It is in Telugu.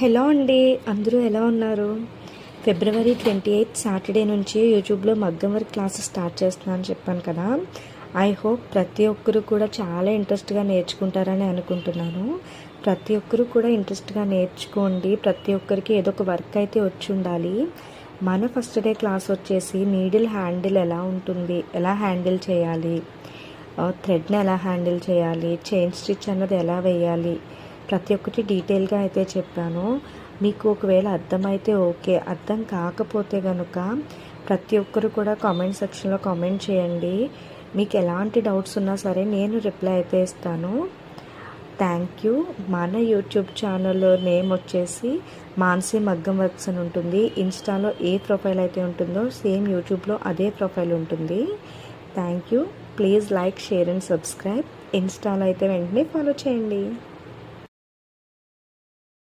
హలో అండి, అందరూ ఎలా ఉన్నారు? ఫిబ్రవరి 28 సాటర్డే నుంచి యూట్యూబ్లో మగ్గం వర్క్ క్లాసెస్ స్టార్ట్ చేస్తున్నాను చెప్పాను కదా. ఐ హోప్ ప్రతి ఒక్కరు కూడా చాలా ఇంట్రెస్ట్గా నేర్చుకుంటారని అనుకుంటున్నాను. ప్రతి ఒక్కరు కూడా ఇంట్రెస్ట్గా నేర్చుకోండి. ప్రతి ఒక్కరికి ఏదో ఒక వర్క్ అయితే వచ్చి ఉండాలి. మన ఫస్ట్ డే క్లాస్ వచ్చేసి నీడిల్ హ్యాండిల్ ఎలా ఉంటుంది, ఎలా హ్యాండిల్ చేయాలి, థ్రెడ్ని ఎలా హ్యాండిల్ చేయాలి, చైన్ స్టిచ్ అన్నది ఎలా వేయాలి, ప్రతి ఒక్కటి డీటెయిల్గా అయితే చెప్పాను. మీకు ఒకవేళ అర్థమైతే ఓకే, అర్థం కాకపోతే కనుక ప్రతి ఒక్కరు కూడా కామెంట్ సెక్షన్లో కామెంట్ చేయండి. మీకు ఎలాంటి డౌట్స్ ఉన్నా సరే నేను రిప్లై అయితే ఇస్తాను. Thank you. మన యూట్యూబ్ ఛానల్ నేమ్ వచ్చేసి మాన్సీ మగ్గం వర్క్స్ అని ఉంటుంది. ఇన్స్టాలో ఏ ప్రొఫైల్ అయితే ఉంటుందో సేమ్ యూట్యూబ్లో అదే ప్రొఫైల్ ఉంటుంది. Thank you. Please like, share and subscribe. ఇన్స్టాలో అయితే వెంటనే ఫాలో చేయండి.